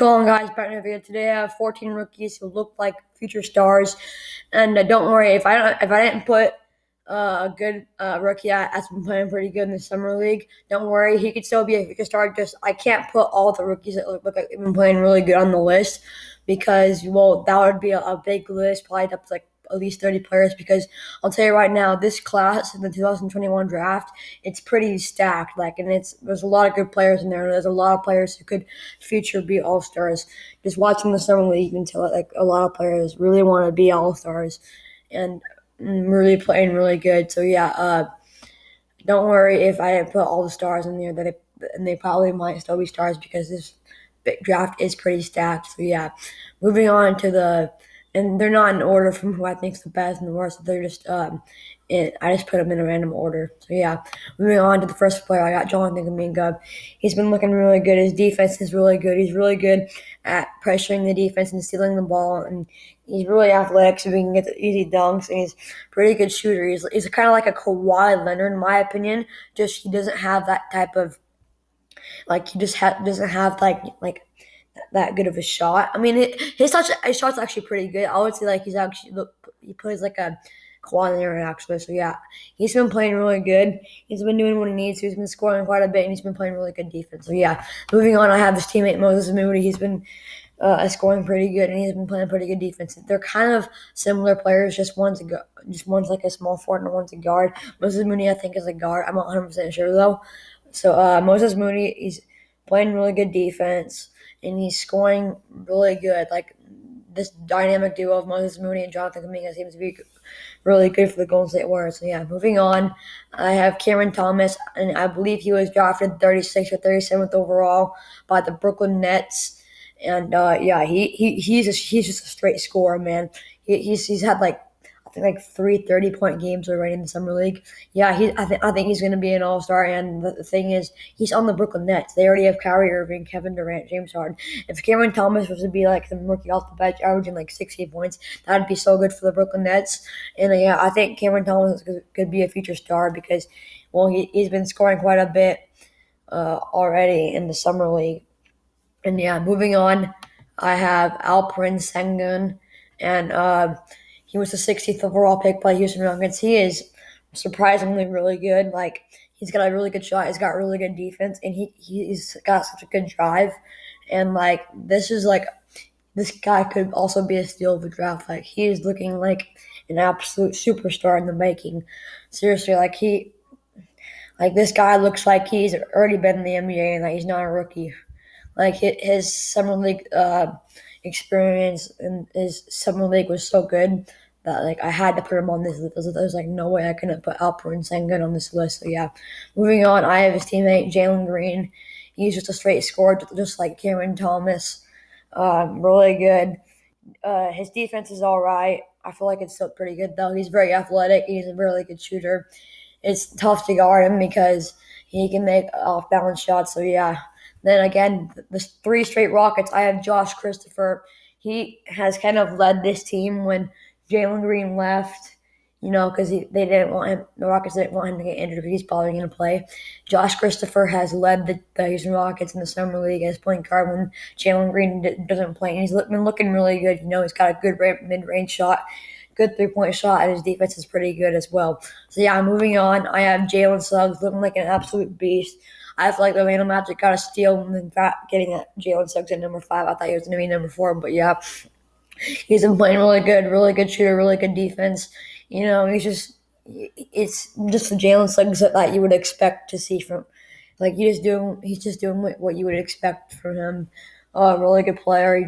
Going on, guys, back in the video today. I have 14 rookies who look like future stars, and don't worry if I didn't put a good rookie that's been playing pretty good in the summer league. Don't worry, he could still be a future star. Just I can't put all the rookies that look like they've been playing really good on the list because that would be a big list, probably up to like at least 30 players. Because I'll tell you right now, this class in the 2021 draft, it's pretty stacked. There's a lot of good players in there. There's a lot of players who could future be all stars. Just watching the summer league, you can tell a lot of players really want to be all stars and really playing really good. So yeah, don't worry if I didn't put all the stars in there. And they probably might still be stars because this draft is pretty stacked. So yeah, moving on to and they're not in order from who I think is the best and the worst. They're just I just put them in a random order. So yeah, moving on to the first player, I got Jonathan Kuminga. He's been looking really good. His defense is really good. He's really good at pressuring the defense and stealing the ball, and he's really athletic, so he can get the easy dunks. And he's a pretty good shooter. He's kind of like a Kawhi Leonard, in my opinion. Just he doesn't have that type of doesn't have that good of a shot. I mean, his shot's actually pretty good. I would say he plays like a Kawhi Leonard actually. So yeah, he's been playing really good. He's been doing what he needs to. He's been scoring quite a bit, and he's been playing really good defense. So yeah, moving on, I have his teammate Moses Moody. He's been scoring pretty good, and he's been playing pretty good defense. They're kind of similar players. Just one's like a small forward and one's a guard. Moses Moody, I think, is a guard. I'm not 100% sure though. So Moses Moody, he's playing really good defense, and he's scoring really good. Like this dynamic duo of Moses Moody and Jonathan Kuminga seems to be really good for the Golden State Warriors. So yeah, moving on, I have Cameron Thomas, and I believe he was drafted 36th or 37th overall by the Brooklyn Nets. And yeah, he's just a straight scorer, man. He's had I think like 3 30-point games already in the summer league. Yeah, I think he's going to be an all-star. And the thing is, he's on the Brooklyn Nets. They already have Kyrie Irving, Kevin Durant, James Harden. If Cameron Thomas was to be like the rookie off the bench, averaging like 60 points, that'd be so good for the Brooklyn Nets. And yeah, I think Cameron Thomas could be a future star because, well, he's been scoring quite a bit already in the summer league. And yeah, moving on, I have Alperen Sengun, and he was the 60th overall pick by Houston Rockets. He is surprisingly really good. Like he's got a really good shot. He's got really good defense, and he's got such a good drive. And this guy could also be a steal of the draft. Like he is looking like an absolute superstar in the making. Seriously, this guy looks like he's already been in the NBA and that he's not a rookie. Like his summer league experience and his summer league was so good that I had to put him on this list. There's no way I couldn't put Alperen Sengun on this list. So yeah, moving on, I have his teammate Jalen Green. He's just a straight scorer, just like Cameron Thomas. Really good. His defense is all right. I feel like it's still pretty good though. He's very athletic. He's a really good shooter. It's tough to guard him because he can make off-balance shots. So yeah. Then again, the 3 straight Rockets, I have Josh Christopher. He has kind of led this team when Jalen Green left, because the Rockets didn't want him to get injured, but he's probably going to play. Josh Christopher has led the Houston Rockets in the summer league as point guard when Jalen Green doesn't play, and he's been looking really good. He's got a good mid-range shot, good 3-point shot, and his defense is pretty good as well. So yeah, moving on, I have Jalen Suggs looking like an absolute beast. I feel like the Orlando Magic got a steal in fact getting Jalen Suggs at number 5. I thought he was going to be number 4, but yeah, he's been playing really good shooter, really good defense. It's just the Jalen Suggs that you would expect to see from, he's just doing what you would expect from him. Really good player.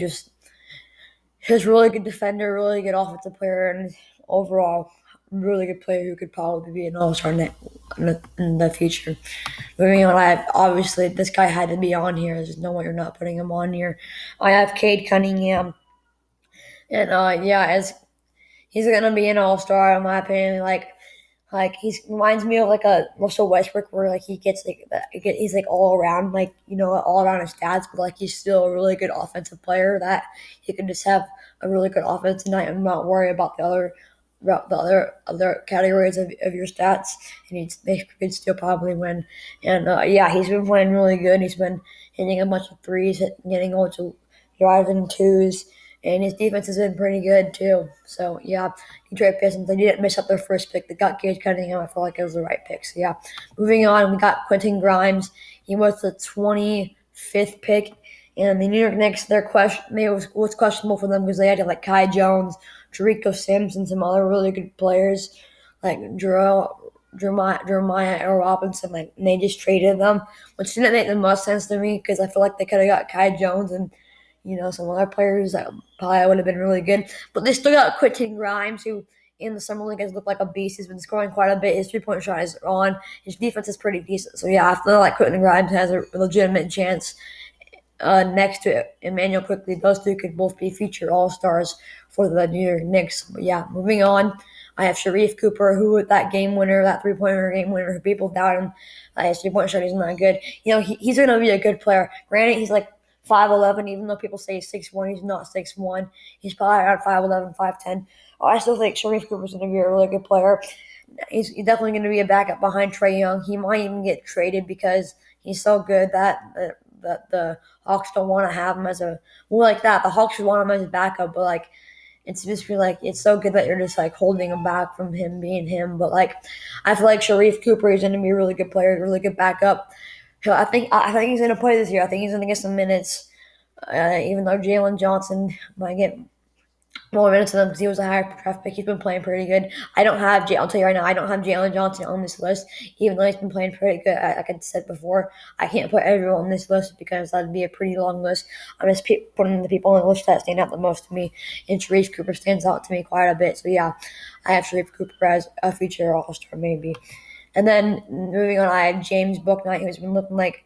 He's really good defender, really good offensive player, and overall really good player who could probably be an all-star in the future. Moving on, obviously this guy had to be on here. There's no way you're not putting him on here. I have Cade Cunningham, and as he's gonna be an all-star in my opinion. He reminds me of a Russell Westbrook, where he gets he's all around all around his stats, but he's still a really good offensive player that he can just have a really good offense tonight and not worry about the other categories of your stats, and they could still probably win. And he's been playing really good. He's been hitting a bunch of threes, getting driving twos, and his defense has been pretty good too. So yeah, Detroit Pistons, they didn't miss up their first pick. They got Cade Cunningham. I feel like it was the right pick. So yeah, moving on, we got Quentin Grimes. He was the 25th pick. And the New York Knicks, their question maybe was questionable for them because they had like Kai Jones, Jericho Sims, and some other really good players like Jeremiah Robinson. Like, and they just traded them, which didn't make the most sense to me because I feel like they could have got Kai Jones and some other players that probably would have been really good. But they still got Quentin Grimes, who in the summer league has looked like a beast. He's been scoring quite a bit. His 3-point shot is on. His defense is pretty decent. So yeah, I feel like Quentin Grimes has a legitimate chance next to Emmanuel Quickly. Those two could both be future All-Stars for the New York Knicks. But yeah, moving on, I have Sharife Cooper, who with that game winner, that 3-pointer game winner, who people doubt him. His 3-point shot isn't that good. He's going to be a good player. Granted, he's like 5'11", even though people say he's 6'1", he's not 6'1". He's probably around 5'11", 5'10". I still think Sharife Cooper's going to be a really good player. He's definitely going to be a backup behind Trae Young. He might even get traded because he's so good that the Hawks don't want to have him as a like that. The Hawks would want him as a backup, but like it's just feel like it's so good that you're just like holding him back from him being him. But like I feel like Sharife Cooper is going to be a really good player, really good backup. So I think he's going to play this year. I think he's going to get some minutes, even though Jalen Johnson might get more minutes than him because he was a higher draft pick. He's been playing pretty good. I'll tell you right now, I don't have Jalen Johnson on this list, even though he's been playing pretty good. Like I said before, I can't put everyone on this list because that'd be a pretty long list. I'm just putting the people on the list that stand out the most to me, and Sharife Cooper stands out to me quite a bit. So yeah, I have Sharife Cooper as a future All-Star maybe. And then moving on, I have James Bouknight, who's been looking like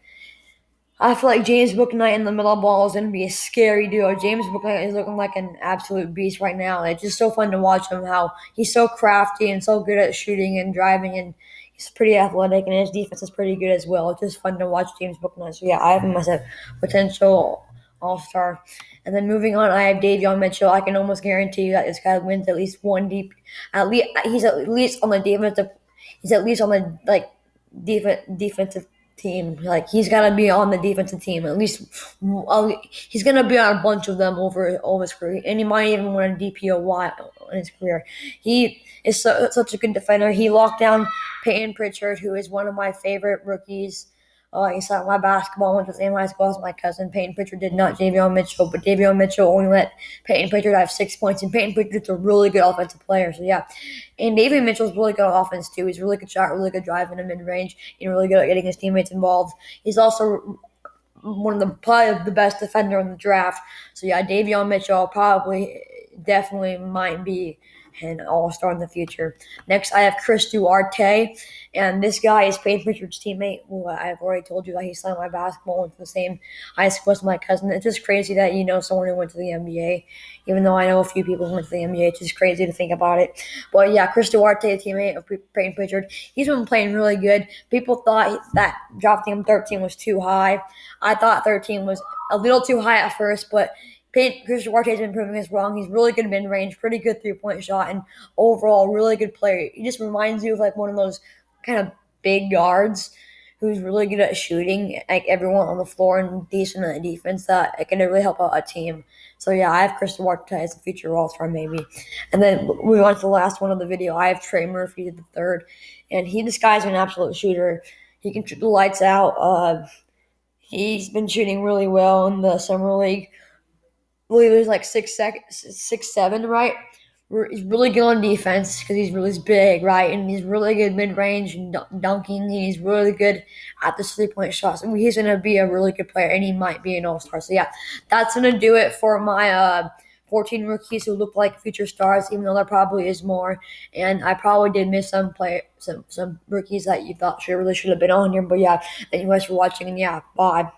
I feel like James Bouknight and the middle ball is going to be a scary duo. James Bouknight is looking like an absolute beast right now. It's just so fun to watch him, how he's so crafty and so good at shooting and driving, and he's pretty athletic, and his defense is pretty good as well. It's just fun to watch James Bouknight. So, yeah, I have him as a potential All-Star. And then moving on, I have Davion Mitchell. I can almost guarantee you that this guy wins at least one deep. He's at least on the defensive. He's at least on the defensive team. Like he's got to be on the defensive team at least. He's gonna be on a bunch of them over his career, and he might even win a DPOY in his career. He is such a good defender. He locked down Peyton Pritchard, who is one of my favorite rookies. He saw my basketball, went to the same high school as my cousin. Peyton Pritchard did not Davion Mitchell, but Davion Mitchell only let Peyton Pritchard have 6 points, and Peyton Pritchard's a really good offensive player. So, yeah. And Davion Mitchell's really good on offense, too. He's a really good shot, really good drive in the mid-range, and really good at getting his teammates involved. He's also probably the best defender in the draft. So, yeah, Davion Mitchell definitely might be an All-Star in the future. Next, I have Chris Duarte, and this guy is Peyton Pritchard's teammate, who I've already told you that he signed my basketball, went to the same high school as my cousin. It's just crazy that you know someone who went to the NBA, even though I know a few people who went to the NBA. It's just crazy to think about it. But yeah, Chris Duarte, a teammate of Peyton Pritchard, he's been playing really good. People thought that drafting him 13 was too high. I thought 13 was a little too high at first, but Chris Duarte has been proving us wrong. He's really good mid-range, pretty good 3-point shot, and overall really good player. He just reminds you of like one of those kind of big guards who's really good at shooting, like everyone on the floor, and decent at defense that it can really help out a team. So yeah, I have Chris Duarte as a future All-Star maybe. And then we went to the last one of the video. I have Trey Murphy III, and this guy's an absolute shooter. He can shoot the lights out. He's been shooting really well in the summer league. I believe it was like 6'7", right? He's really good on defense because he's really big, right? And he's really good mid-range and dunking. And he's really good at the 3-point shots. So he's going to be a really good player, and he might be an All-Star. So, yeah, that's going to do it for my 14 rookies who look like future stars, even though there probably is more. And I probably did miss some rookies that you thought really should have been on here. But, yeah, thank you guys for watching, and, yeah, bye.